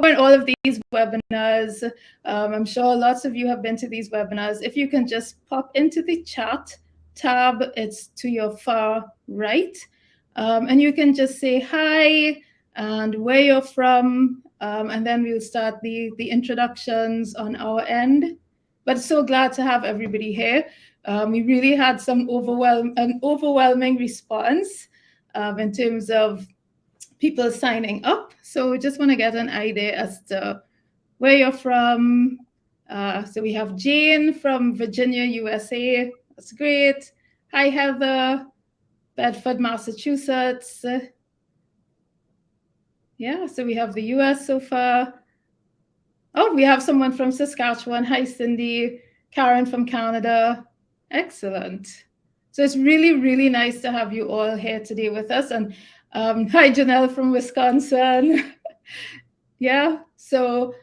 in all of these webinars. I'm sure lots of you have been to these webinars. If you can just pop into the chat tab, it's to your far right. And you can just say hi and where you're from, and then we'll start the introductions on our end. But so glad to have everybody here. We really had an overwhelming response in terms of people signing up. So we just want to get an idea as to where you're from. So we have Jane from Virginia, USA. That's great. Hi, Heather. Bedford, Massachusetts. Yeah, so we have the US so far. Oh, we have someone from Saskatchewan. Hi, Cindy. Karen from Canada. Excellent. So it's really, really nice to have you all here today with us. And hi, Janelle from Wisconsin. Yeah, so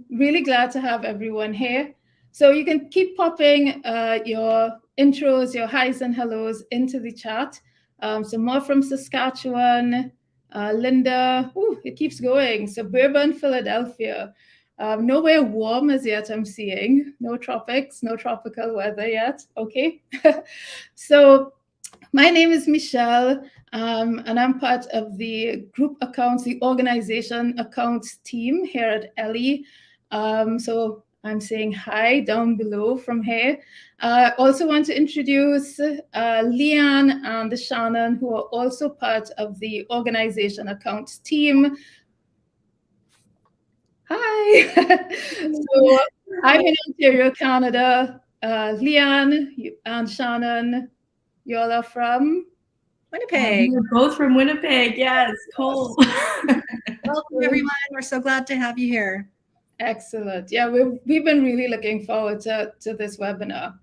really glad to have everyone here. So you can keep popping your intros, your highs and hellos into the chat. So more from Saskatchewan, Linda, it keeps going. Suburban Philadelphia. Nowhere warm as yet, I'm seeing. No tropics, no tropical weather yet. Okay. So my name is Michelle, and I'm part of the group accounts, the organization accounts team here at Ellii. So I'm saying hi down below from here. I also want to introduce Leanne and Shannon, who are also part of the organization accounts team. Hi. So I'm in Ontario, Canada. Leanne and Shannon, you all are from? Winnipeg. We're both from Winnipeg. Yes, cool. Welcome, everyone. We're so glad to have you here. Excellent. Yeah, we've been really looking forward to this webinar.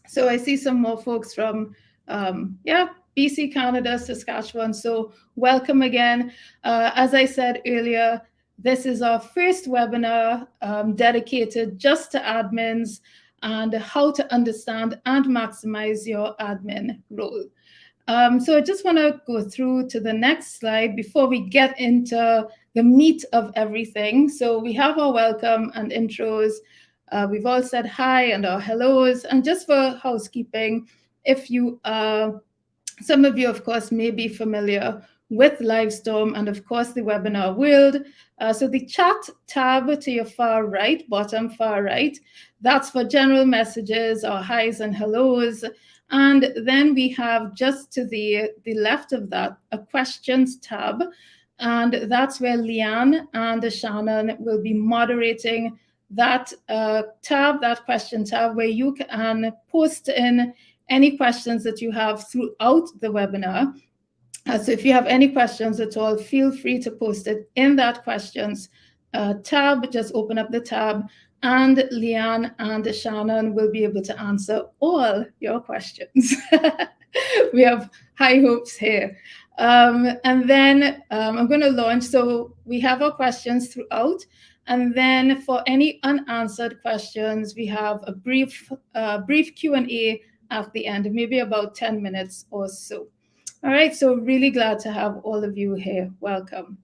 So I see some more folks from, BC, Canada, Saskatchewan. So welcome again. As I said earlier, this is our first webinar dedicated just to admins and how to understand and maximize your admin role. So I just want to go through to the next slide before we get into the meat of everything. So we have our welcome and intros. We've all said hi and our hellos. And just for housekeeping, if you some of you, of course, may be familiar with Livestorm and, of course, the webinar world. So the chat tab to your far right, bottom far right, that's for general messages or highs and hellos. And then we have just to the left of that, a questions tab. And that's where Leanne and Shannon will be moderating that tab, that question tab, where you can post in any questions that you have throughout the webinar. So if you have any questions at all, feel free to post it in that questions tab. Just open up the tab, and Leanne and Shannon will be able to answer all your questions. We have high hopes here. And then I'm going to launch. So we have our questions throughout. And then for any unanswered questions, we have a brief Q&A at the end, maybe about 10 minutes or so. All right, so really glad to have all of you here. Welcome.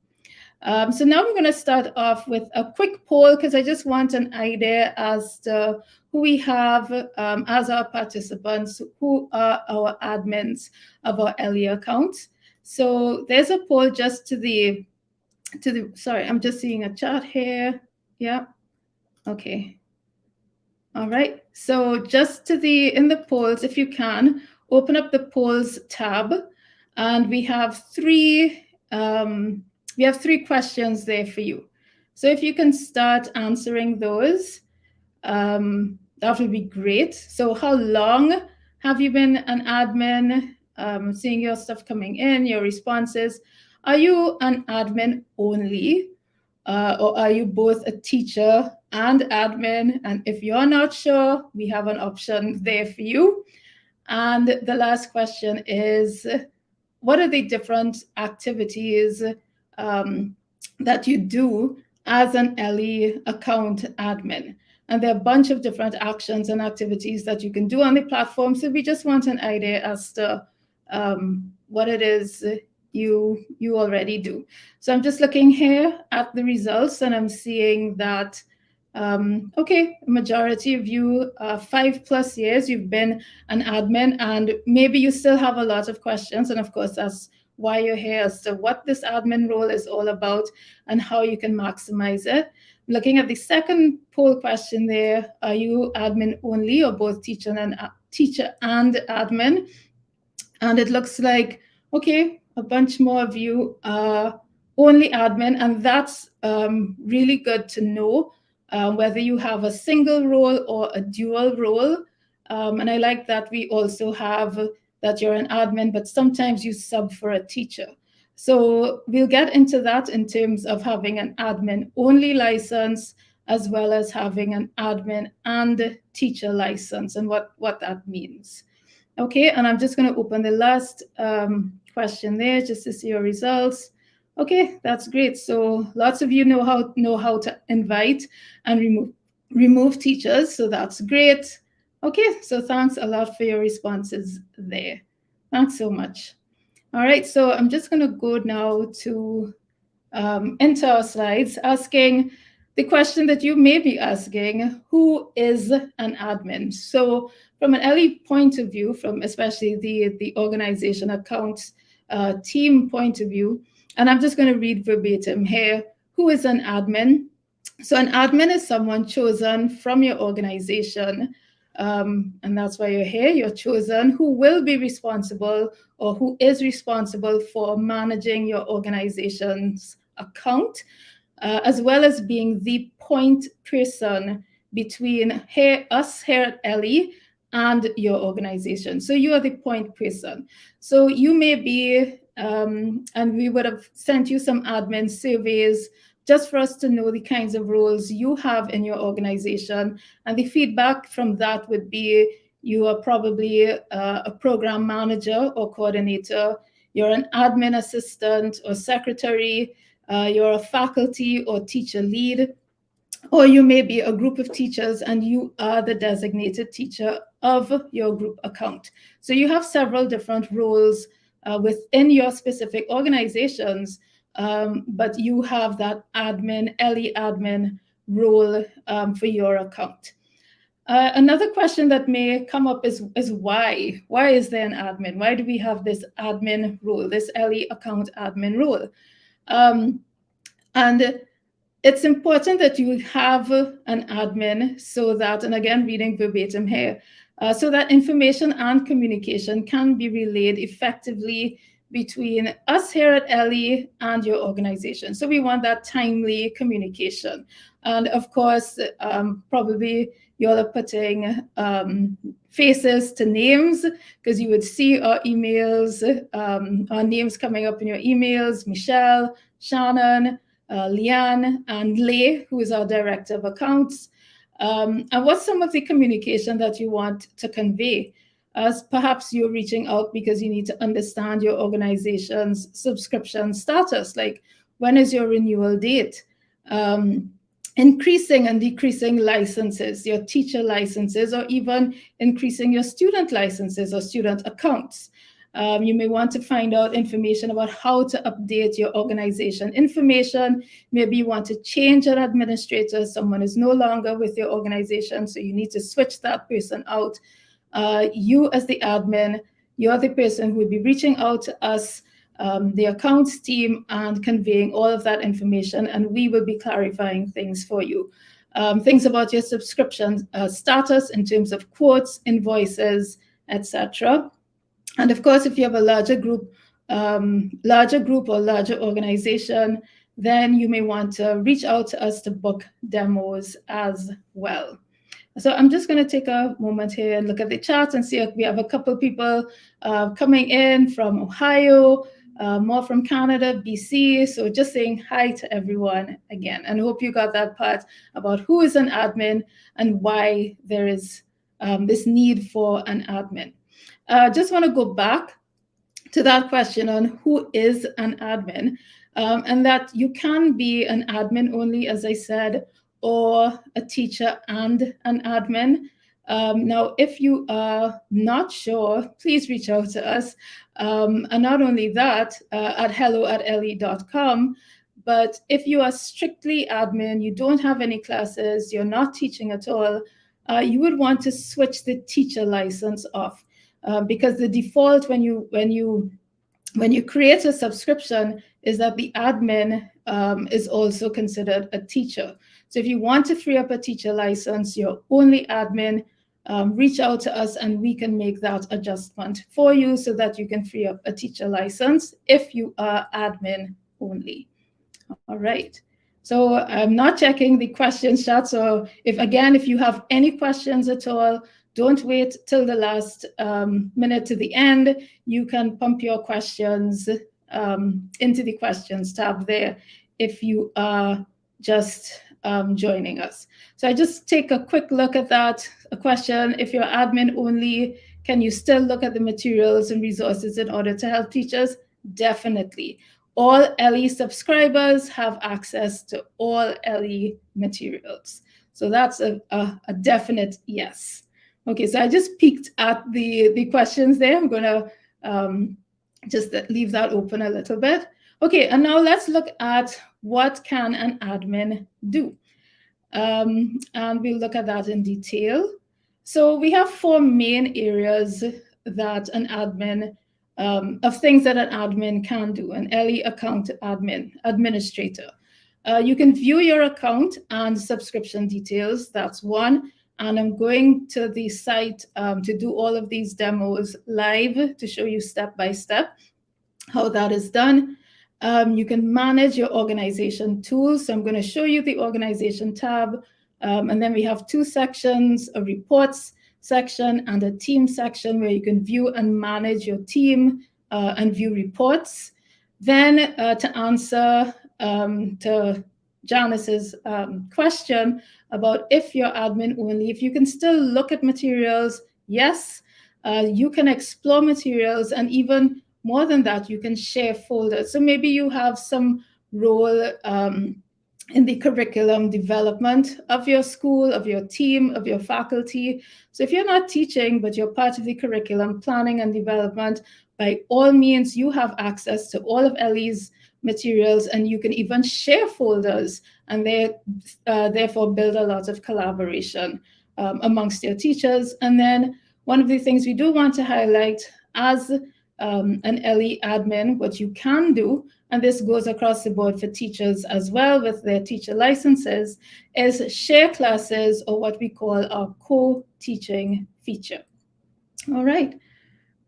So now we're going to start off with a quick poll because I just want an idea as to who we have as our participants, who are our admins of our Ellii account. So there's a poll just to the, sorry, I'm just seeing a chat here. Yeah, okay. All right, so just to in the polls, if you can, open up the polls tab, and we have three questions there for you. So if you can start answering those, that would be great. So how long have you been an admin? Seeing your stuff coming in, your responses. Are you an admin only? Or are you both a teacher and admin? And if you're not sure, we have an option there for you. And the last question is, what are the different activities that you do as an Ellii account admin? And there are a bunch of different actions and activities that you can do on the platform. So we just want an idea as to what it is you already do. So I'm just looking here at the results, and I'm seeing that okay, majority of you, 5+ years, you've been an admin, and maybe you still have a lot of questions. And of course, that's why you're here, as to what this admin role is all about and how you can maximize it. Looking at the second poll question there, are you admin only or both teacher and admin? And it looks like, okay, a bunch more of you are only admin, and that's really good to know, whether you have a single role or a dual role. And I like that we also have that you're an admin, but sometimes you sub for a teacher. So we'll get into that in terms of having an admin only license, as well as having an admin and teacher license, and what that means. Okay, and I'm just going to open the last question there just to see your results. Okay, that's great. So lots of you know how to invite and remove teachers, so that's great. Okay, so thanks a lot for your responses there. Thanks so much. All right, so I'm just going to go now to into our slides, asking the question that you may be asking: who is an admin? So from an Ellii point of view, from especially the organization accounts team point of view, and I'm just going to read verbatim here, who is an admin? So an admin is someone chosen from your organization, and that's why you're here. You're chosen, who will be responsible, or who is responsible for managing your organization's account, as well as being the point person between us here at Ellii and your organization. So you are the point person. So you may be, and we would have sent you some admin surveys just for us to know the kinds of roles you have in your organization. And the feedback from that would be, you are probably a program manager or coordinator, you're an admin assistant or secretary, you're a faculty or teacher lead, or you may be a group of teachers and you are the designated teacher of your group account. So you have several different roles within your specific organizations, but you have that admin, Ellii admin role for your account. Another question that may come up is why? Why is there an admin? Why do we have this admin role, this Ellii account admin role? And it's important that you have an admin so that, and again, reading verbatim here, so that information and communication can be relayed effectively between us here at Ellii and your organization. So we want that timely communication. And of course, probably you all are putting faces to names, because you would see our emails, our names coming up in your emails: Michelle, Shannon, Leanne, and Leigh, who is our director of accounts. And what's some of the communication that you want to convey? As perhaps you're reaching out because you need to understand your organization's subscription status, like when is your renewal date? Increasing and decreasing licenses, your teacher licenses, or even increasing your student licenses or student accounts. You may want to find out information about how to update your organization information. Maybe you want to change an administrator. Someone is no longer with your organization, so you need to switch that person out. You as the admin, you're the person who will be reaching out to us, the accounts team, and conveying all of that information, and we will be clarifying things for you. Things about your subscription status in terms of quotes, invoices, etc. And of course, if you have a larger group or larger organization, then you may want to reach out to us to book demos as well. So I'm just going to take a moment here and look at the chat and see if we have a couple people coming in from Ohio, more from Canada, BC. So just saying hi to everyone again, and hope you got that part about who is an admin and why there is this need for an admin. Just want to go back to that question on who is an admin, and that you can be an admin only, as I said, or a teacher and an admin. Now, if you are not sure, please reach out to us. And not only that, at hello@ellii.com, but if you are strictly admin, you don't have any classes, you're not teaching at all, you would want to switch the teacher license off, because the default when you create a subscription is that the admin is also considered a teacher. So if you want to free up a teacher license, you're only admin, reach out to us and we can make that adjustment for you so that you can free up a teacher license if you are admin only. All right. So I'm not checking the question chat. So if you have any questions at all, don't wait till the last minute to the end. You can pump your questions into the questions tab there if you are just joining us. So I just take a quick look at that. A question: if you're admin only, can you still look at the materials and resources in order to help teachers? Definitely. All Ellii subscribers have access to all Ellii materials. So that's a definite yes. Okay, so I just peeked at the questions there. I'm gonna just leave that open a little bit. Okay, and now let's look at what can an admin do. And we'll look at that in detail. So we have 4 main areas that an admin, of things that an admin can do, an Ellii account administrator. You can view your account and subscription details, that's one. And I'm going to the site to do all of these demos live to show you step by step how that is done. You can manage your organization tools. So I'm going to show you the organization tab. And then we have 2 sections, a reports section and a team section where you can view and manage your team and view reports. Then to answer to Janice's question about if you're admin only, if you can still look at materials, yes, you can explore materials, and even more than that, you can share folders. So maybe you have some role in the curriculum development of your school, of your team, of your faculty. So if you're not teaching, but you're part of the curriculum planning and development, by all means, you have access to all of Ellii's materials, and you can even share folders, and they therefore build a lot of collaboration amongst your teachers. And then one of the things we do want to highlight as an Ellii admin, what you can do, and this goes across the board for teachers as well with their teacher licenses, is share classes, or what we call our co-teaching feature. All right.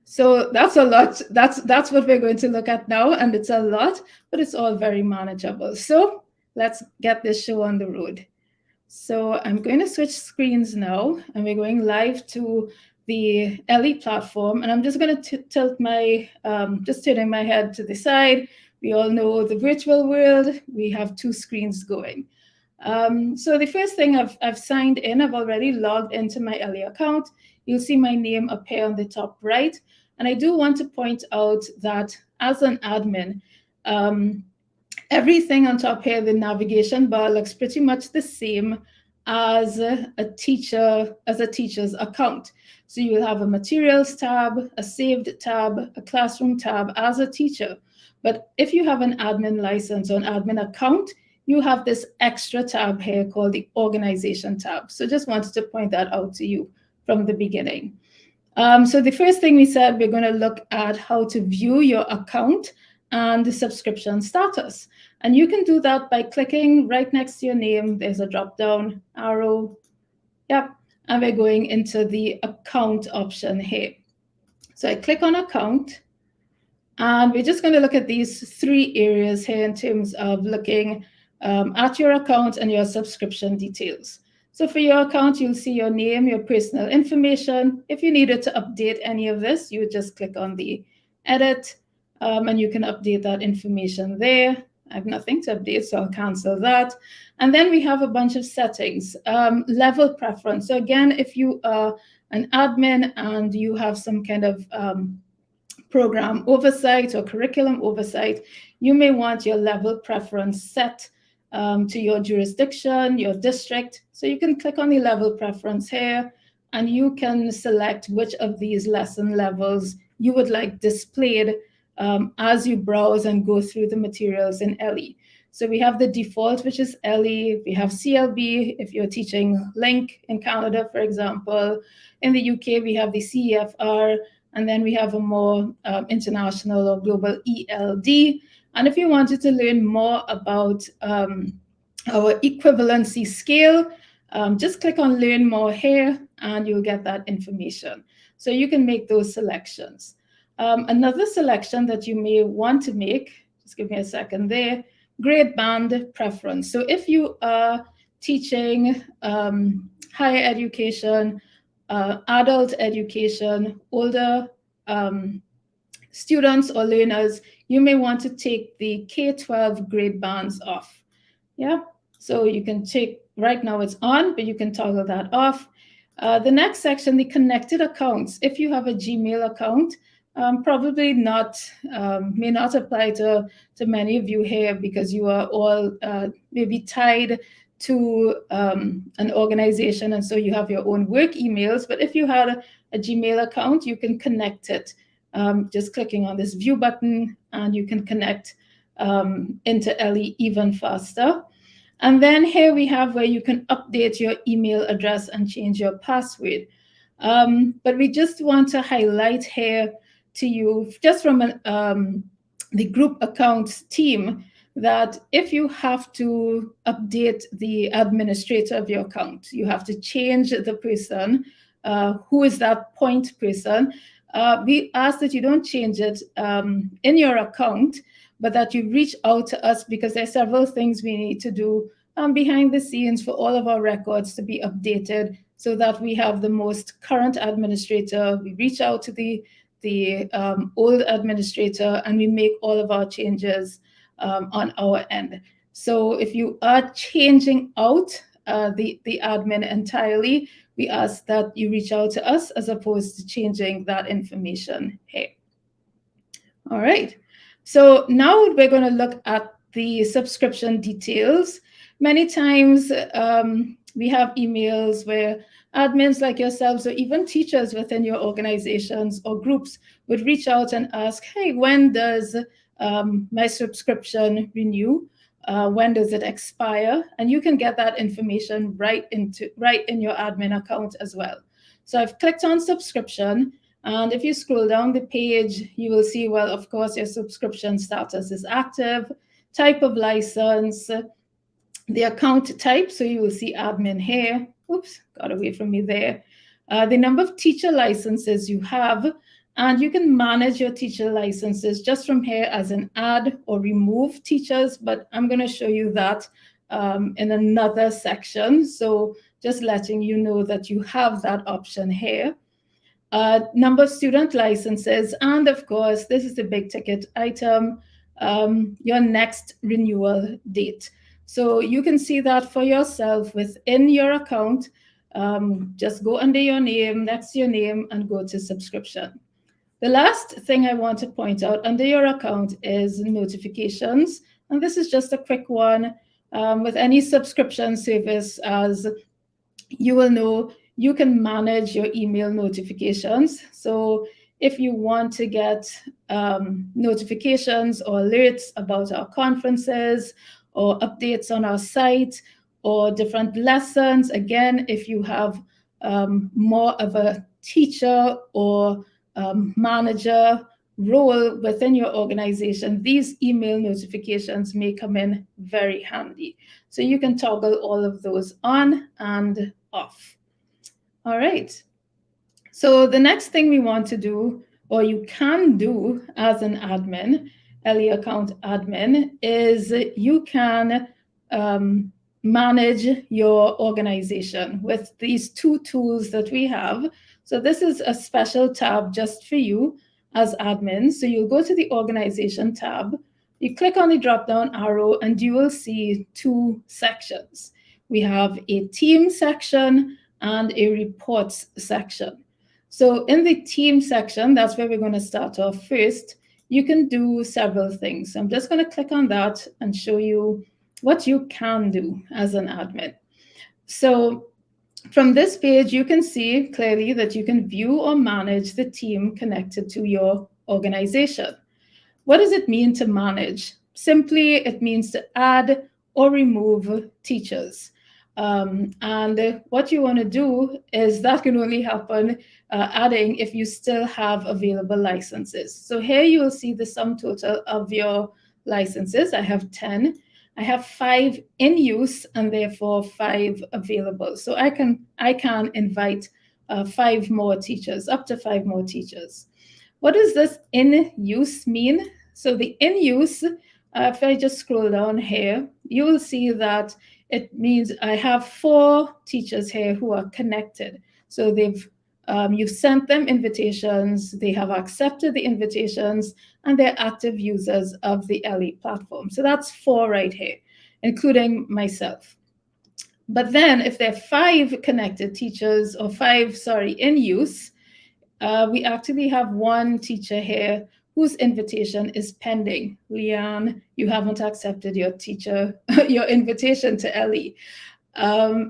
So that's a lot. That's what we're going to look at now, and it's a lot, but it's all very manageable. So let's get this show on the road. So I'm going to switch screens now, and we're going live to the Ellii platform, and I'm just going to tilt my, just turning my head to the side. We all know the virtual world. We have 2 screens going. So the first thing I've signed in, I've already logged into my Ellii account. You'll see my name appear on the top right. And I do want to point out that as an admin, everything on top here, the navigation bar, looks pretty much the same as a teacher's account. So you will have a materials tab, a saved tab, a classroom tab as a teacher. But if you have an admin license or an admin account, you have this extra tab here called the organization tab. So just wanted to point that out to you from the beginning. So the first thing we said, we're going to look at how to view your account and the subscription status. And you can do that by clicking right next to your name. There's a drop-down arrow. Yep. And we're going into the account option here. So I click on account. And we're just going to look at these 3 areas here in terms of looking at your account and your subscription details. So for your account, you'll see your name, your personal information. If you needed to update any of this, you would just click on the edit, and you can update that information there. I have nothing to update, so I'll cancel that. And then we have a bunch of settings, level preference. So again, if you are an admin and you have some kind of program oversight or curriculum oversight, you may want your level preference set to your jurisdiction, your district. So you can click on the level preference here, and you can select which of these lesson levels you would like displayed as you browse and go through the materials in Ellii. So we have the default, which is Ellii. We have CLB if you're teaching Link in Canada, for example. In the UK, we have the CEFR, and then we have a more international or global ELD. And if you wanted to learn more about our equivalency scale, just click on Learn More here, and you'll get that information. So you can make those selections. Another selection that you may want to make, just give me a second there, grade band preference. So if you are teaching higher education, adult education, older students or learners, you may want to take the K-12 grade bands off. Yeah, so you can take, right now it's on, but you can toggle that off. The next section, the connected accounts. If you have a Gmail account, probably not, may not apply to many of you here because you are all maybe tied to an organization, and so you have your own work emails. But if you had a Gmail account, you can connect it just clicking on this view button, and you can connect into Ellii even faster. And then here we have where you can update your email address and change your password. But we just want to highlight here to you, just from the group accounts team, that if you have to update the administrator of your account, you have to change the person who is that point person. We ask that you don't change it in your account, but that you reach out to us, because there are several things we need to do behind the scenes for all of our records to be updated so that we have the most current administrator. We reach out to the old administrator, and we make all of our changes on our end. So if you are changing out the admin entirely, we ask that you reach out to us as opposed to changing that information here. All right. So now we're going to look at the subscription details. Many times we have emails where admins like yourselves, or even teachers within your organizations or groups, would reach out and ask, hey, when does my subscription renew? When does it expire? And you can get that information right in your admin account as well. So I've clicked on subscription, and if you scroll down the page, you will see, well, of course, your subscription status is active, type of license, the account type, so you will see admin here. Oops, got away from me there. The number of teacher licenses you have, and you can manage your teacher licenses just from here as an add or remove teachers, but I'm going to show you that in another section. So just letting you know that you have that option here. Number of student licenses, and of course, this is the big ticket item, your next renewal date. So you can see that for yourself within your account. Just go under your name, next to your name, and go to subscription. The last thing I want to point out under your account is notifications. And this is just a quick one. With any subscription service, as you will know, you can manage your email notifications. So if you want to get notifications or alerts about our conferences or updates on our site or different lessons, again, if you have more of a teacher or manager role within your organization, these email notifications may come in very handy. So you can toggle all of those on and off. All right. So the next thing we want to do, or you can do as an admin, Ellii account admin, is you can manage your organization with these two tools that we have. So this is a special tab just for you as admin. So you'll go to the organization tab, you click on the drop-down arrow, and you will see two sections. We have a team section and a reports section. So in the team section, that's where we're going to start off first. You can do several things. So I'm just going to click on that and show you what you can do as an admin. So From this page, you can see clearly that you can view or manage the team connected to your organization. What does it mean to manage? Simply, it means to add or remove teachers. And what you want to do is that can only happen adding if you still have available licenses. So here you will see the sum total of your licenses. I have 10. I have 5 in use and therefore 5 available. So I can invite 5 more teachers, up to 5 more teachers. What does this in use mean? So the in use, if I just scroll down here, you will see that it means I have 4 teachers here who are connected. So you've sent them invitations, they have accepted the invitations, and they're active users of the Ellii platform. So that's 4 right here, including myself. But then if there are 5 connected teachers, or 5, in use, we actually have 1 teacher here whose invitation is pending. Leanne, you haven't accepted your invitation to Ellii.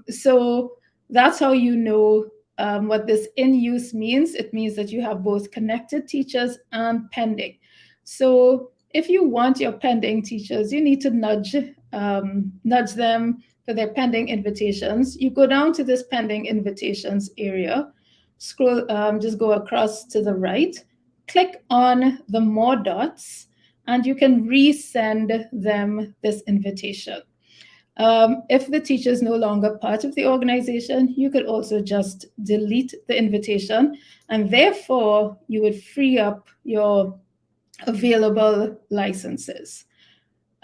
So that's how you know what this in use means. It means that you have both connected teachers and pending. So if you want your pending teachers, you need to nudge them for their pending invitations. You go down to this pending invitations area, scroll, just go across to the right, click on the more dots, and you can resend them this invitation. If the teacher is no longer part of the organization, you could also just delete the invitation, and therefore you would free up your available licenses.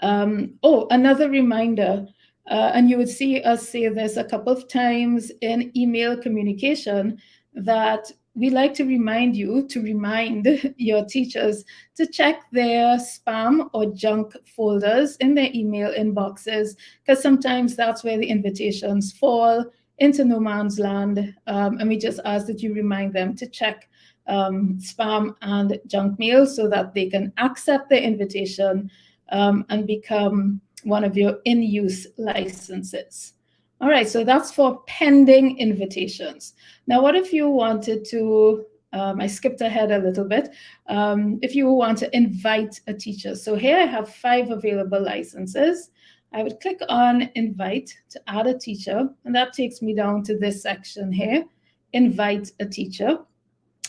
Another reminder, and you would see us say this a couple of times in email communication, that we like to remind you to remind your teachers to check their spam or junk folders in their email inboxes, because sometimes that's where the invitations fall into no man's land. And we just ask that you remind them to check spam and junk mail so that they can accept the invitation and become one of your in-use licenses. All right, so that's for pending invitations. Now, what if you wanted to, I skipped ahead a little bit, if you want to invite a teacher. So here I have 5 available licenses. I would click on invite to add a teacher, and that takes me down to this section here, invite a teacher.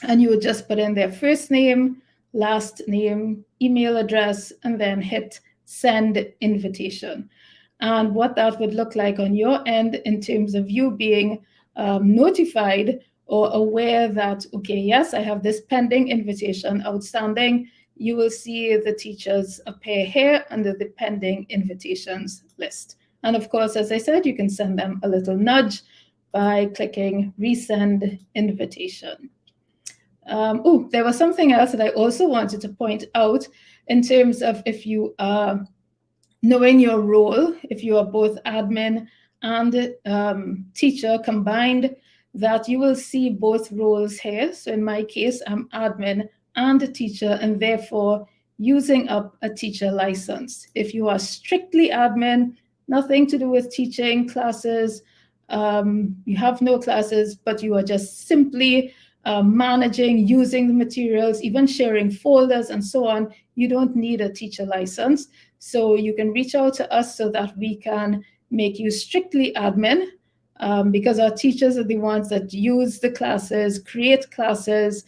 And you would just put in their first name, last name, email address, and then hit send invitation. And what that would look like on your end in terms of you being notified or aware that, okay, yes, I have this pending invitation outstanding. You will see the teachers appear here under the pending invitations list. And of course, as I said, you can send them a little nudge by clicking resend invitation. There was something else that I also wanted to point out in terms of if you are knowing your role, if you are both admin and teacher combined, that you will see both roles here. So in my case, I'm admin and a teacher, and therefore using up a teacher license. If you are strictly admin, nothing to do with teaching classes, you have no classes, but you are just simply managing, using the materials, even sharing folders and so on, you don't need a teacher license. So you can reach out to us so that we can make you strictly admin, because our teachers are the ones that use the classes, create classes,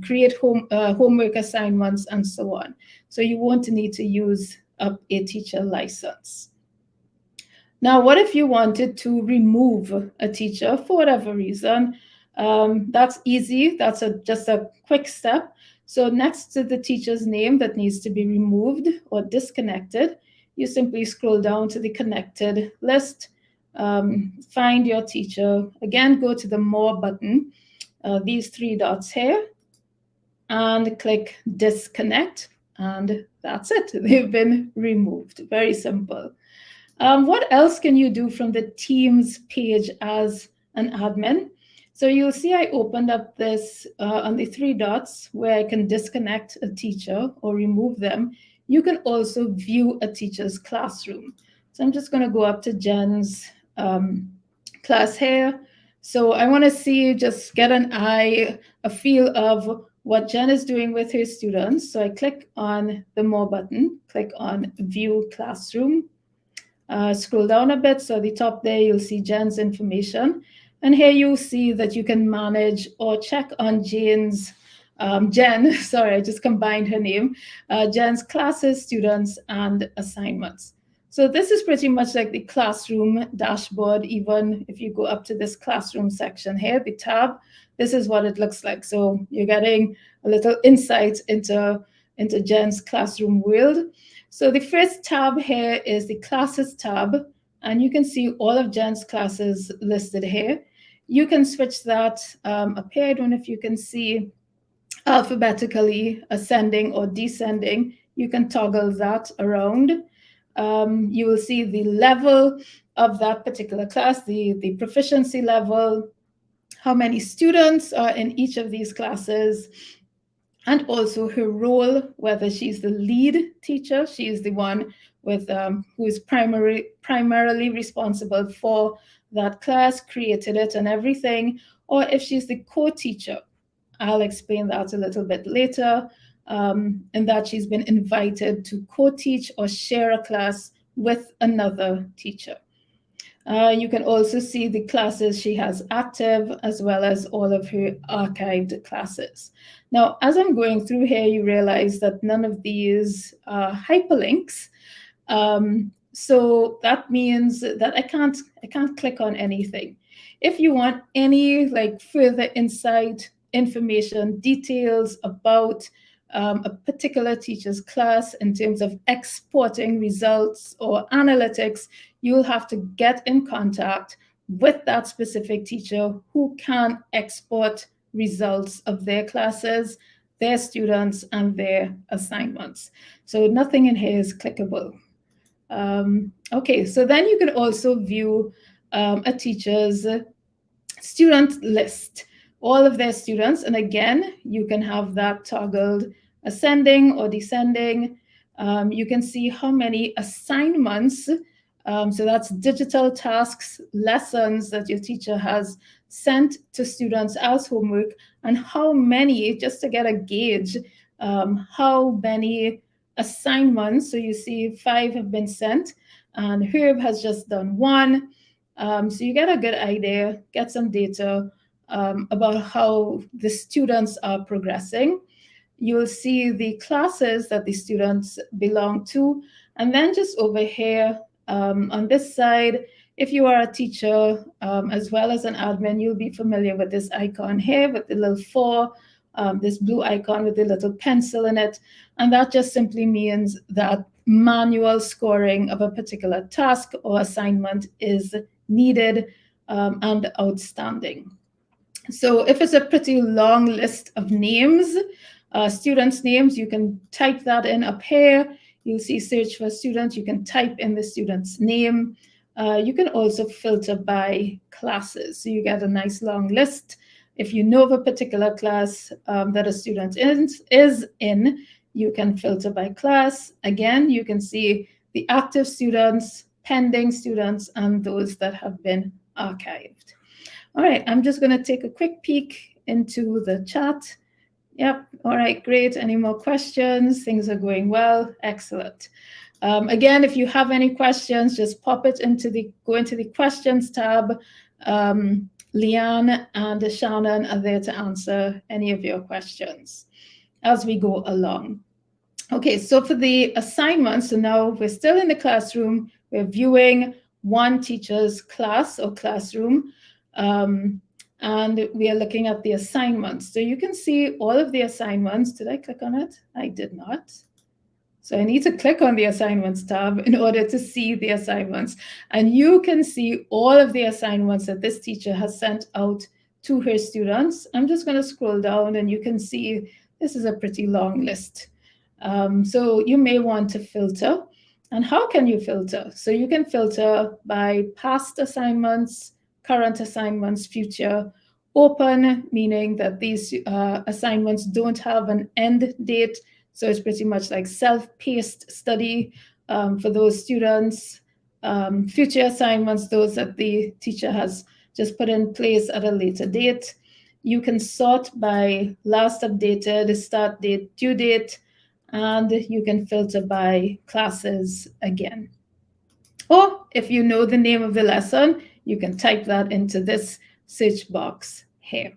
create homework assignments, and so on. So you won't need to use up a teacher license. Now, what if you wanted to remove a teacher for whatever reason? That's easy. That's just a quick step. So next to the teacher's name that needs to be removed or disconnected, you simply scroll down to the connected list, find your teacher. Again, go to the More button, these 3 dots here, and click Disconnect. And that's it. They've been removed. Very simple. What else can you do from the Teams page as an admin? So you'll see I opened up this on the 3 dots where I can disconnect a teacher or remove them. You can also view a teacher's classroom. So I'm just going to go up to Jen's class here. So I want to see, just get a feel of what Jen is doing with her students. So I click on the More button, click on View Classroom, scroll down a bit. So at the top there, you'll see Jen's information. And here you'll see that you can manage or check on Jen, sorry, I just combined her name, Jen's classes, students, and assignments. So this is pretty much like the classroom dashboard. Even if you go up to this classroom section here, the tab, this is what it looks like. So you're getting a little insight into Jen's classroom world. So the first tab here is the classes tab, and you can see all of Jen's classes listed here. You can switch that up here. I don't know if you can see alphabetically ascending or descending. You can toggle that around. You will see the level of that particular class, the proficiency level, how many students are in each of these classes, and also her role, whether she's the lead teacher, she is the one with who is primarily responsible for that class, created it and everything, or if she's the co-teacher. I'll explain that a little bit later, and that she's been invited to co-teach or share a class with another teacher. You can also see the classes she has active, as well as all of her archived classes. Now, as I'm going through here, you realize that none of these are hyperlinks. So that means that I can't click on anything. If you want any like further insight, information, details about a particular teacher's class in terms of exporting results or analytics, you'll have to get in contact with that specific teacher who can export results of their classes, their students, and their assignments. So nothing in here is clickable. Okay, so then you can also view a teacher's student list, all of their students. And again, you can have that toggled ascending or descending. You can see how many assignments, so that's digital tasks, lessons that your teacher has sent to students as homework, and how many, just to get a gauge, how many assignments. So you see 5 have been sent, and Herb has just done 1. So you get a good idea, get some data about how the students are progressing. You'll see the classes that the students belong to. And then just over here on this side, if you are a teacher as well as an admin, you'll be familiar with this icon here with the little 4, this blue icon with the little pencil in it. And that just simply means that manual scoring of a particular task or assignment is needed and outstanding. So if it's a pretty long list of names, students' names, you can type that in up here. You'll see search for student. You can type in the student's name. You can also filter by classes. So you get a nice long list. If you know of a particular class that a student is in, you can filter by class. Again, you can see the active students, pending students, and those that have been archived. All right, I'm just going to take a quick peek into the chat. Yep, all right, great. Any more questions? Things are going well. Excellent. Again, if you have any questions, just pop it go into the questions tab. Leanne and Shannon are there to answer any of your questions as we go along. Okay, so for the assignments, so now we're still in the classroom. We're viewing one teacher's class or classroom, and we are looking at the assignments. So you can see all of the assignments. Did I click on it? I did not. So I need to click on the assignments tab in order to see the assignments. And you can see all of the assignments that this teacher has sent out to her students. I'm just going to scroll down and you can see this is a pretty long list. So you may want to filter. And how can you filter? So you can filter by past assignments, current assignments, future, open, meaning that these assignments don't have an end date. So it's pretty much like self-paced study for those students. Future assignments, those that the teacher has just put in place at a later date. You can sort by last updated, start date, due date, and you can filter by classes again. Or if you know the name of the lesson, you can type that into this search box here.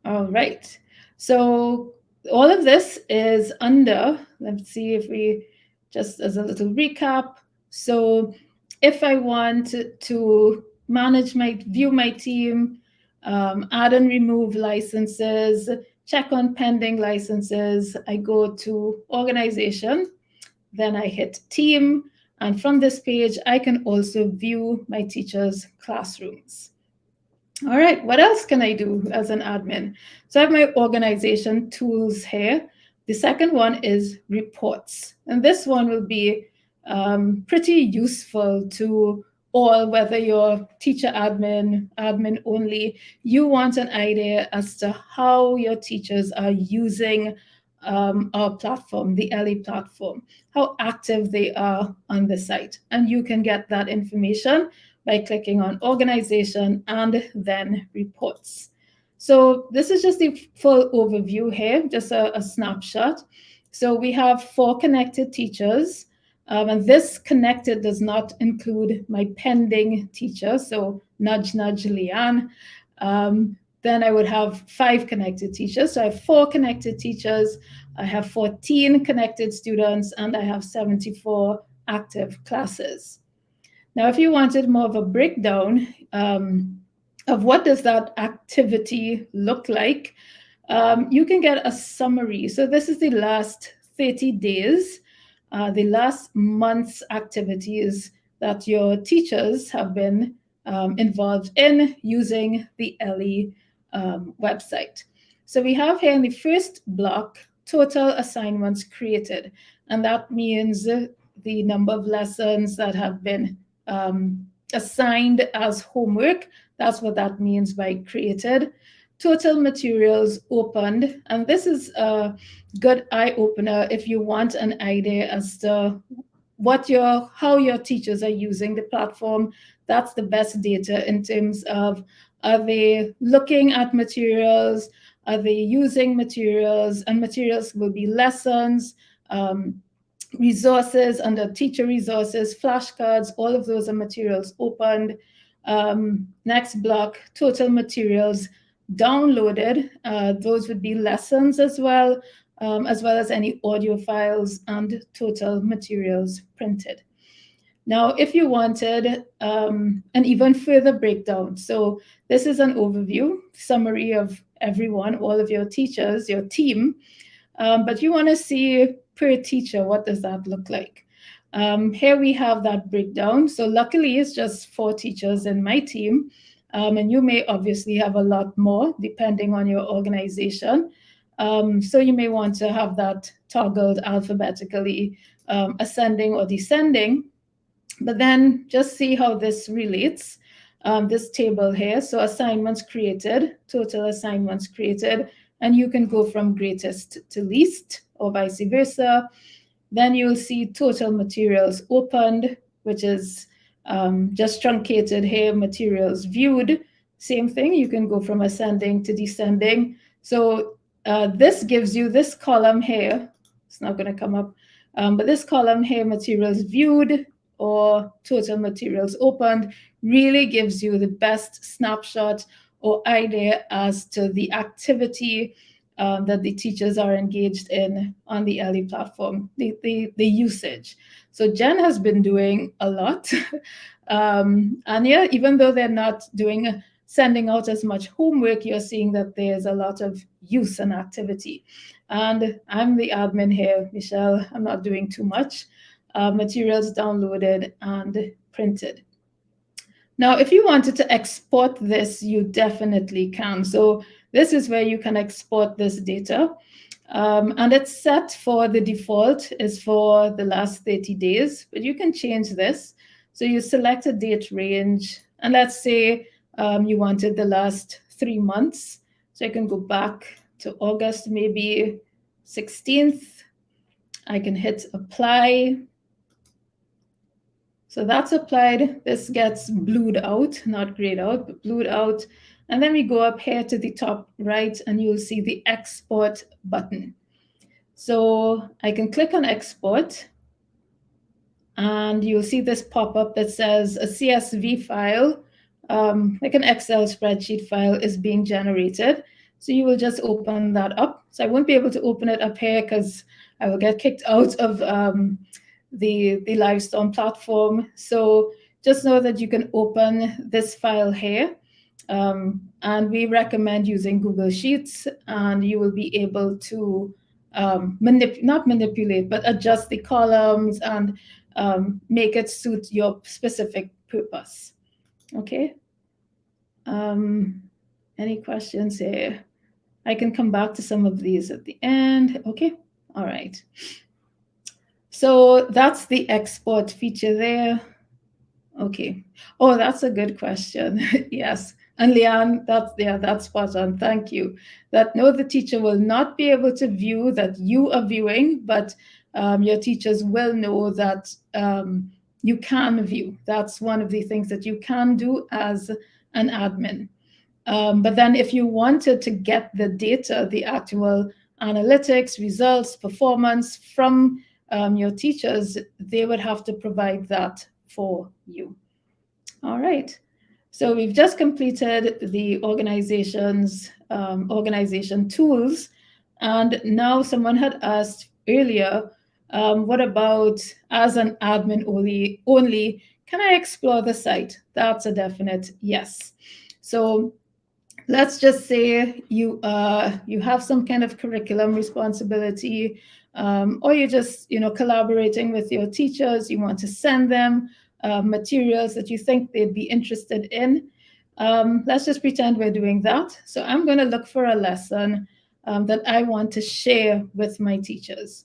All right. So all of this is under, let's see if we, just as a little recap. So if I want to manage view my team, add and remove licenses, check on pending licenses, I go to organization, then I hit team, and from this page, I can also view my teachers' classrooms. All right, what else can I do as an admin? So I have my organization tools here. The second one is reports. And this one will be pretty useful to all, whether you're teacher admin, admin only, you want an idea as to how your teachers are using our platform, the Ellii platform, how active they are on the site. And you can get that information by clicking on organization and then reports. So this is just the full overview here, just a snapshot. So we have 4 connected teachers, and this connected does not include my pending teacher, so nudge, nudge, Leanne. Then I would have 5 connected teachers. So I have 4 connected teachers, I have 14 connected students, and I have 74 active classes. Now, if you wanted more of a breakdown of what does that activity look like, you can get a summary. So this is the last 30 days, the last month's activities that your teachers have been involved in using the Ellii website. So we have here in the first block, total assignments created. And that means the number of lessons that have been assigned as homework. That's what that means by created. Total materials opened. And this is a good eye-opener if you want an idea as to how your teachers are using the platform. That's the best data in terms of, are they looking at materials? Are they using materials? And materials will be lessons, resources under teacher resources, flashcards, all of those are materials opened. Next block, total materials downloaded. Those would be lessons as well as any audio files and total materials printed. Now, if you wanted an even further breakdown, so this is an overview, summary of everyone, all of your teachers, your team, but you want to see per teacher, what does that look like? Here we have that breakdown. So luckily, it's just 4 teachers in my team, and you may obviously have a lot more depending on your organization. So you may want to have that toggled alphabetically, ascending or descending. But then just see how this relates, this table here. So assignments created, total assignments created, and you can go from greatest to least or vice versa. Then you'll see total materials opened, which is just truncated here, materials viewed. Same thing, you can go from ascending to descending. So this gives you this column here. It's not going to come up, but this column here, materials viewed or total materials opened, really gives you the best snapshot or idea as to the activity that the teachers are engaged in on the Ellii platform, the usage. So Jen has been doing a lot. And yeah, even though they're not sending out as much homework, you're seeing that there's a lot of use and activity. And I'm the admin here, Michelle. I'm not doing too much. Materials downloaded and printed. Now, if you wanted to export this, you definitely can. So this is where you can export this data. And it's set for the default is for the last 30 days, but you can change this. So you select a date range, and let's say you wanted the last 3 months. So I can go back to August, maybe 16th. I can hit apply. So that's applied. This gets blued out, not grayed out, but blued out. And then we go up here to the top right, and you'll see the export button. So I can click on export, and you'll see this pop up that says a CSV file, like an Excel spreadsheet file, is being generated. So you will just open that up. So I won't be able to open it up here because I will get kicked out of the Livestorm platform. So just know that you can open this file here. And we recommend using Google Sheets, and you will be able to not manipulate, but adjust the columns and make it suit your specific purpose. Okay. Any questions here? I can come back to some of these at the end. Okay. All right. So that's the export feature there. Okay. Oh, that's a good question. Yes. And Leanne, that's spot on. Thank you. That no, the teacher will not be able to view that you are viewing, but your teachers will know that you can view. That's one of the things that you can do as an admin. But then if you wanted to get the data, the actual analytics, results, performance from your teachers, they would have to provide that for you. All right. So we've just completed the organization tools. And now someone had asked earlier, what about as an admin only, can I explore the site? That's a definite yes. So let's just say you have some kind of curriculum responsibility, or you're just collaborating with your teachers. You want to send them materials that you think they'd be interested in. Let's just pretend we're doing that. So I'm going to look for a lesson that I want to share with my teachers.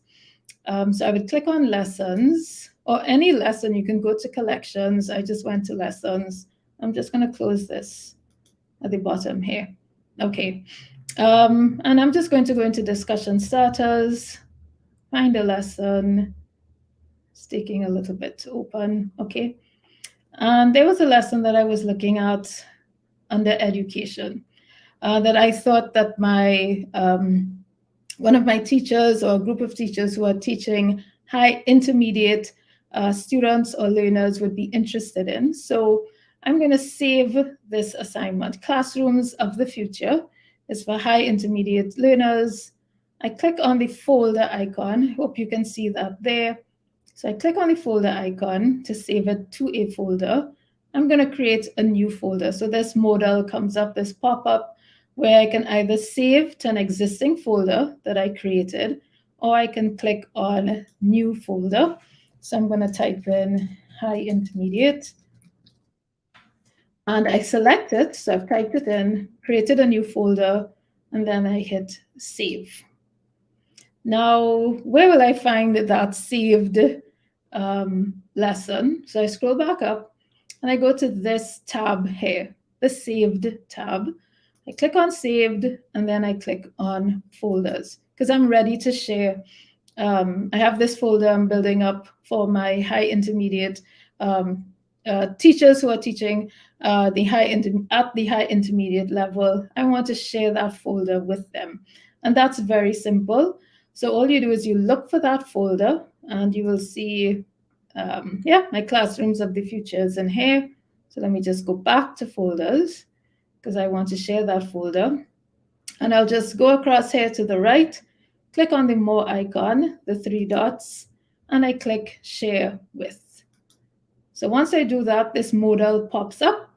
So I would click on lessons, or any lesson. You can go to collections. I just went to lessons. I'm just going to close this at the bottom here. Okay. And I'm just going to go into discussion starters, find a lesson. It's taking a little bit to open. Okay. And there was a lesson that I was looking at under education that I thought that my one of my teachers or a group of teachers who are teaching high intermediate students or learners would be interested in. So I'm going to save this assignment. Classrooms of the Future is for high intermediate learners. I click on the folder icon. Hope you can see that there. So I click on the folder icon to save it to a folder. I'm going to create a new folder. So this modal comes up, this pop-up, where I can either save to an existing folder that I created, or I can click on new folder. So I'm going to type in high intermediate. And I select it. So I've typed it in, created a new folder, and then I hit save. Now, where will I find that saved lesson? So I scroll back up and I go to this tab here, the saved tab. I click on saved, and then I click on folders because I'm ready to share. I have this folder I'm building up for my high intermediate teachers who are teaching at the high intermediate level. I want to share that folder with them. And that's very simple. So all you do is you look for that folder, and you will see, my Classrooms of the Future is in here. So let me just go back to folders because I want to share that folder. And I'll just go across here to the right, click on the more icon, the three dots, and I click share with. So once I do that, this modal pops up.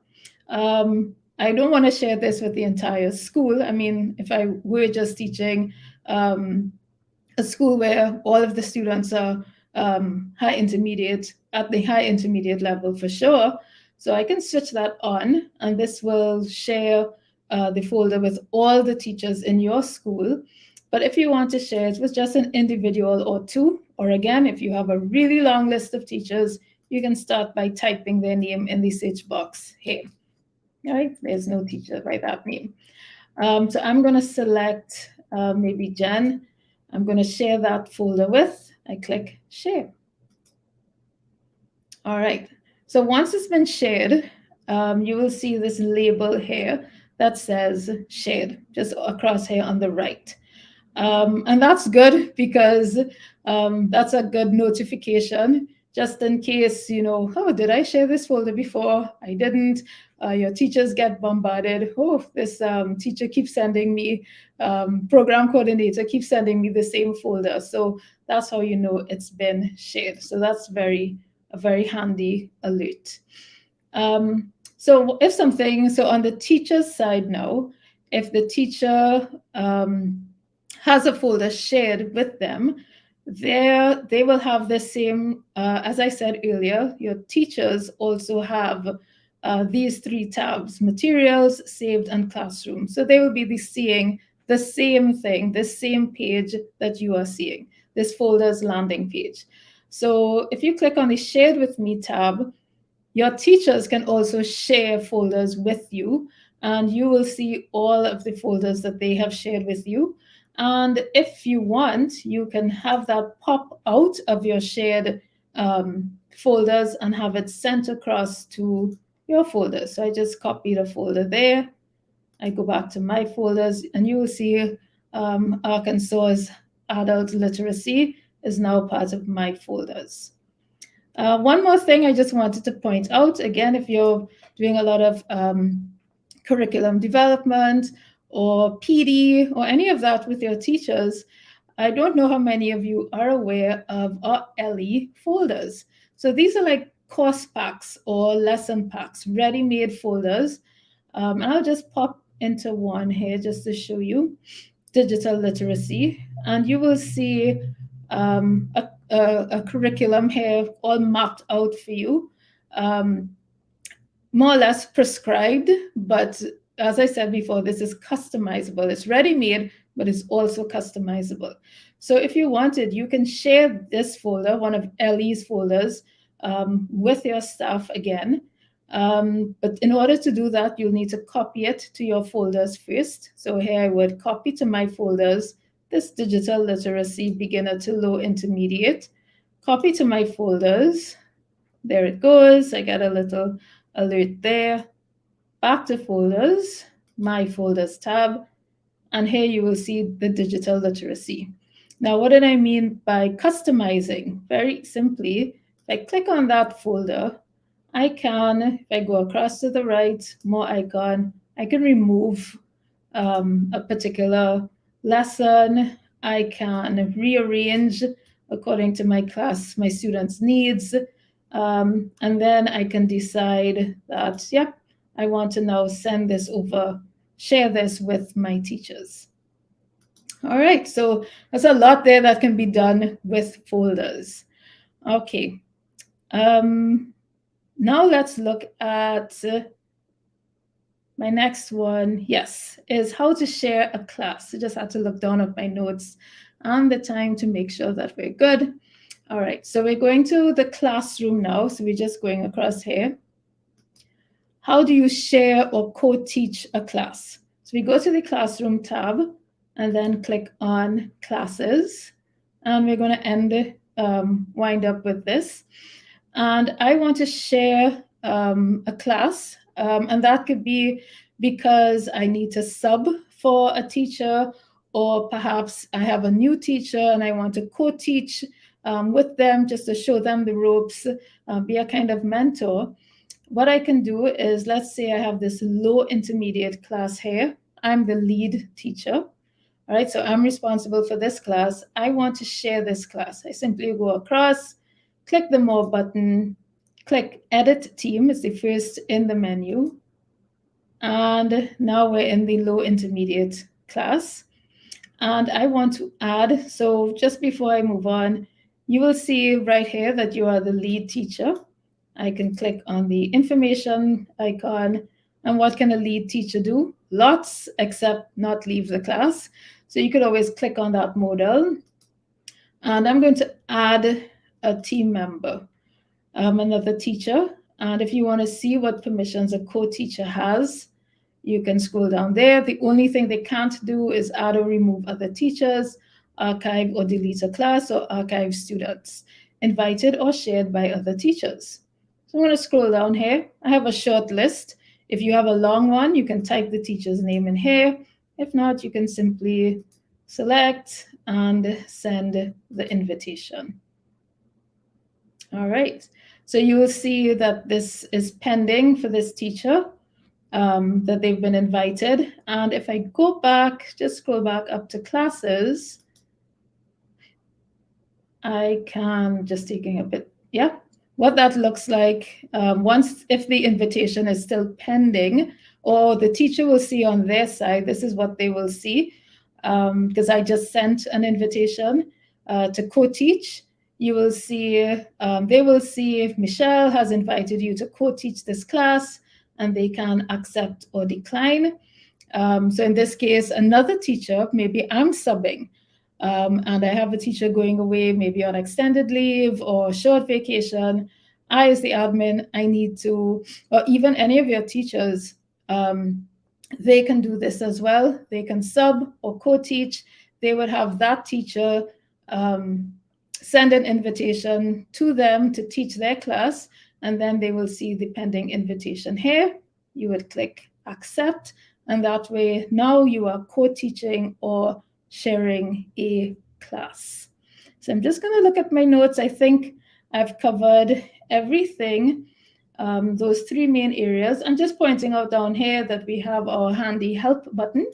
I don't want to share this with the entire school. I mean, if I were just teaching a school where all of the students are high intermediate, at the high intermediate level for sure. So I can switch that on, and this will share the folder with all the teachers in your school. But if you want to share it with just an individual or two, or again, if you have a really long list of teachers, you can start by typing their name in the search box here. All right, there's no teacher by that name. So I'm going to select maybe Jen. I'm going to share that folder with. I click share. All right. So once it's been shared, you will see this label here that says shared, just across here on the right. And that's good because that's a good notification, just in case, oh, did I share this folder before? I didn't. Your teachers get bombarded. Oh, this teacher keeps sending me, program coordinator keeps sending me the same folder. So that's how you know it's been shared. So that's a very handy alert. So on the teacher's side now, if the teacher has a folder shared with them, they will have the same, as I said earlier, your teachers also have these 3 tabs: materials, saved, and classroom. So they will be seeing the same thing, the same page that you are seeing, this folder's landing page. So if you click on the Shared with Me tab, your teachers can also share folders with you, and you will see all of the folders that they have shared with you. And if you want, you can have that pop out of your shared folders and have it sent across to your folder. So I just copied a folder there. I go back to my folders, and you will see Arkansas's adult literacy is now part of my folders. One more thing I just wanted to point out, again, if you're doing a lot of curriculum development or PD or any of that with your teachers, I don't know how many of you are aware of our Ellii folders. So these are like course packs or lesson packs, ready-made folders. And I'll just pop into one here just to show you digital literacy. And you will see a curriculum here all mapped out for you, more or less prescribed, but as I said before, this is customizable. It's ready-made, but it's also customizable. So if you wanted, you can share this folder, one of Ellii's folders, with your staff again. But in order to do that, you'll need to copy it to your folders first. So here I would copy to my folders this digital literacy beginner to low intermediate, copy to my folders. There it goes. I got a little alert there. Back to folders, my folders tab, and here you will see the digital literacy. Now, what did I mean by customizing? Very simply, if I click on that folder, I can, if I go across to the right, more icon, I can remove a particular lesson. I can rearrange according to my students' needs. And then I can decide that, yep, I want to now send this over, share this with my teachers. All right, so there's a lot there that can be done with folders. Okay, now let's look at my next one, is how to share a class. I just had to look down at my notes and the time to make sure that we're good. All right, so we're going to the classroom now. So we're just going across here. How do you share or co-teach a class? So we go to the classroom tab and then click on classes. And we're going to wind up with this. And I want to share a class. And that could be because I need to sub for a teacher, or perhaps I have a new teacher and I want to co-teach with them just to show them the ropes, be a kind of mentor. What I can do is, let's say I have this low intermediate class here. I'm the lead teacher. All right, so I'm responsible for this class. I want to share this class. I simply go across, click the More button, click Edit Team, it's the first in the menu. And now we're in the low intermediate class. And I want to add, so just before I move on, you will see right here that you are the lead teacher. I can click on the information icon. And what can a lead teacher do? Lots, except not leave the class. So you could always click on that modal. And I'm going to add a team member, another teacher. And if you want to see what permissions a co-teacher has, you can scroll down there. The only thing they can't do is add or remove other teachers, archive or delete a class, or archive students invited or shared by other teachers. So I'm going to scroll down here. I have a short list. If you have a long one, you can type the teacher's name in here. If not, you can simply select and send the invitation. All right. So you will see that this is pending for this teacher, that they've been invited. And if I go back, just scroll back up to classes, I can just taking a bit, yeah, what that looks like if the invitation is still pending, or the teacher will see on their side, this is what they will see, because I just sent an invitation to co-teach. You will see, they will see if Michelle has invited you to co-teach this class, and they can accept or decline. So in this case, another teacher, maybe I'm subbing, and I have a teacher going away, maybe on extended leave or short vacation. I, as the admin, I need to, or even any of your teachers, they can do this as well. They can sub or co-teach. They would have that teacher send an invitation to them to teach their class, and then they will see the pending invitation here. You would click accept, and that way now you are co-teaching or sharing a class. So I'm just going to look at my notes. I think I've covered everything, those three main areas. I'm just pointing out down here that we have our handy help button.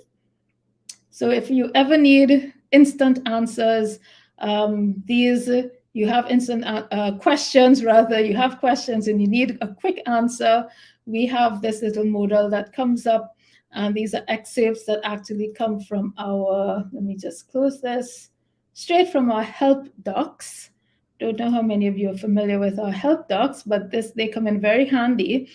So if you ever need instant answers, you have instant questions, rather, you have questions and you need a quick answer, we have this little modal that comes up. And these are excerpts that actually come from our, let me just close this, straight from our help docs. Don't know how many of you are familiar with our help docs, but they come in very handy.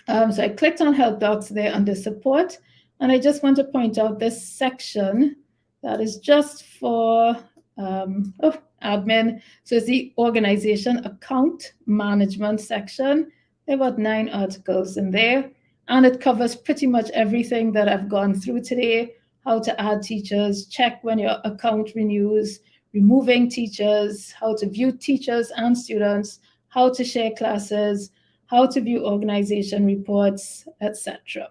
So I clicked on help docs there under support. And I just want to point out this section that is just for admin. So it's the organization account management section. There are about 9 articles in there. And it covers pretty much everything that I've gone through today: how to add teachers, check when your account renews, removing teachers, how to view teachers and students, how to share classes, how to view organization reports, etc.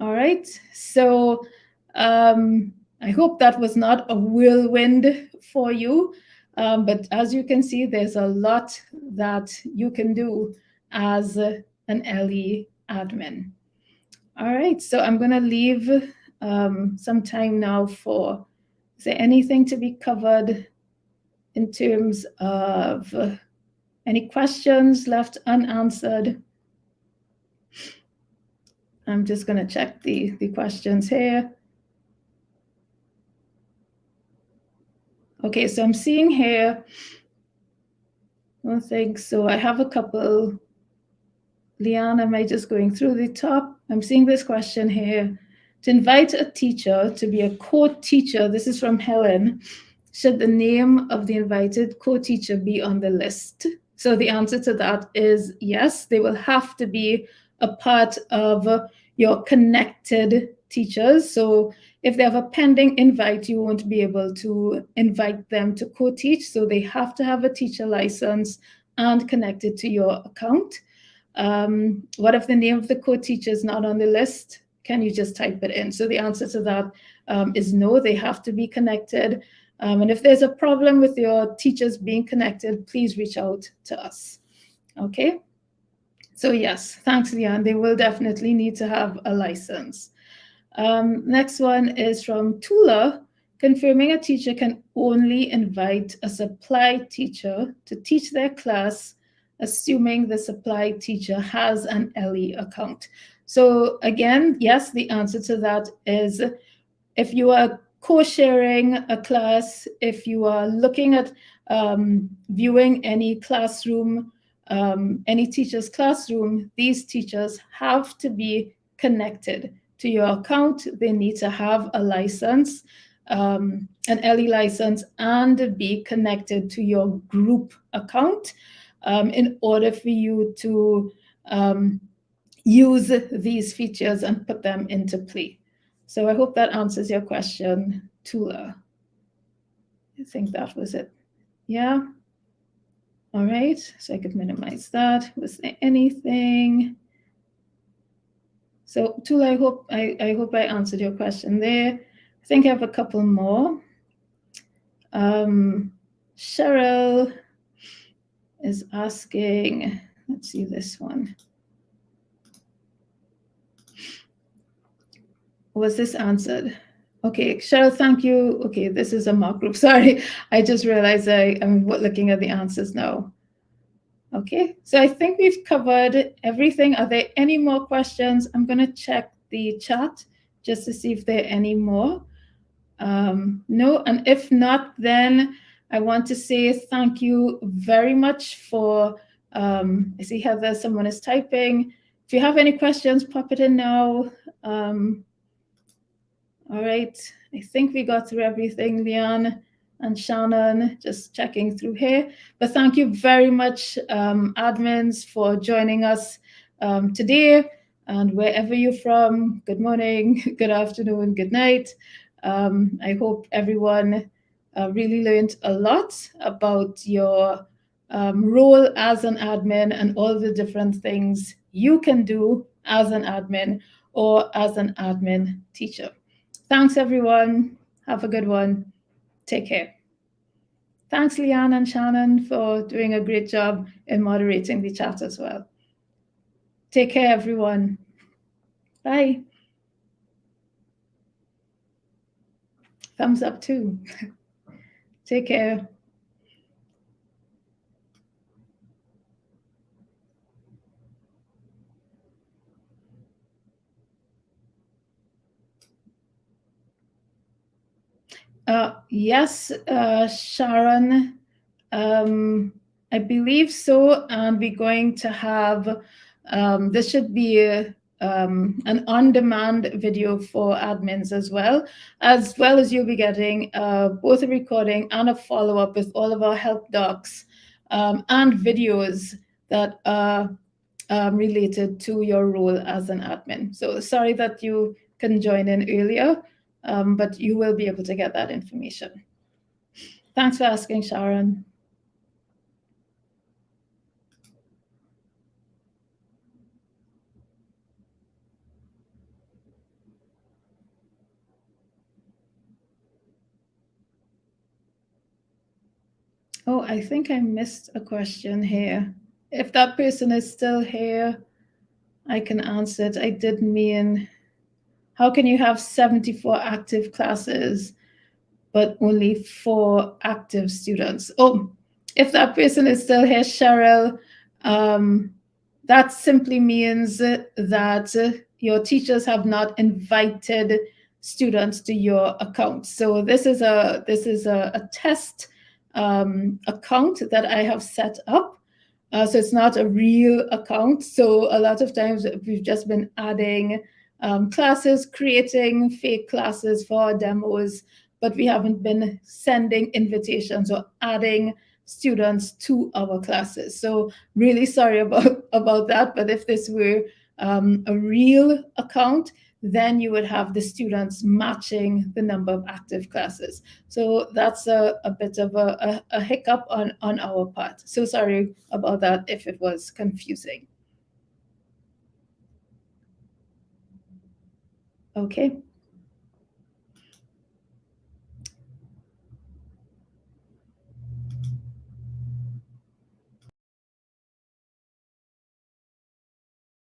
All right, so I hope that was not a whirlwind for you, but as you can see, there's a lot that you can do as an Ellii admin. All right, so I'm going to leave some time now for, is there anything to be covered in terms of any questions left unanswered? I'm just going to check the questions here. Okay, so I'm seeing here, I don't think so. I have a couple. Leanne, am I just going through the top? I'm seeing this question here. To invite a teacher to be a co-teacher, this is from Helen, should the name of the invited co-teacher be on the list? So the answer to that is yes, they will have to be a part of your connected teachers. So if they have a pending invite, you won't be able to invite them to co-teach. So they have to have a teacher license and connected to your account. What if the name of the co-teacher is not on the list? Can you just type it in? So the answer to that is no, they have to be connected. And if there's a problem with your teachers being connected, please reach out to us. Okay? So yes, thanks, Leanne. They will definitely need to have a license. Next one is from Tula. Confirming a teacher can only invite a supply teacher to teach their class, assuming the supply teacher has an Ellii account. So again, yes, the answer to that is if you are co-sharing a class, if you are looking at viewing any classroom, any teacher's classroom, these teachers have to be connected to your account. They need to have a license, an Ellii license, and be connected to your group account in order for you to use these features and put them into play. So I hope that answers your question, Tula. I think that was it. Yeah? All right, so I could minimize that. Was there anything? So Tula, I hope I answered your question there. I think I have a couple more. Cheryl is asking, let's see this one. Was this answered? Okay, Cheryl, thank you. Okay, this is a mock group. Sorry, I just realized I'm looking at the answers now. Okay, so I think we've covered everything. Are there any more questions? I'm going to check the chat just to see if there are any more. No, and if not, then I want to say thank you very much for, I see Heather, someone is typing. If you have any questions, pop it in now. All right, I think we got through everything, Leanne and Shannon, just checking through here. But thank you very much, admins, for joining us today. And wherever you're from, good morning, good afternoon, good night. I hope everyone really learned a lot about your role as an admin and all the different things you can do as an admin or as an admin teacher. Thanks, everyone. Have a good one. Take care. Thanks, Leanne and Shannon, for doing a great job in moderating the chat as well. Take care, everyone. Bye. Thumbs up, too. Take care. Yes, Sharon, I believe so. And we're going to have, this should be an on-demand video for admins as well as you'll be getting both a recording and a follow-up with all of our help docs and videos that are related to your role as an admin. So sorry that you couldn't join in earlier, but you will be able to get that information. Thanks for asking, Sharon. Oh, I think I missed a question here. If that person is still here, I can answer it. I did mean, how can you have 74 active classes, but only 4 active students? Oh, if that person is still here, Cheryl, that simply means that your teachers have not invited students to your account. So this is a test account that I have set up. So it's not a real account. So a lot of times we've just been adding classes, creating fake classes for our demos, but we haven't been sending invitations or adding students to our classes. So really sorry about that. But if this were a real account, then you would have the students matching the number of active classes. So that's a bit of a hiccup on our part. So sorry about that if it was confusing. Okay.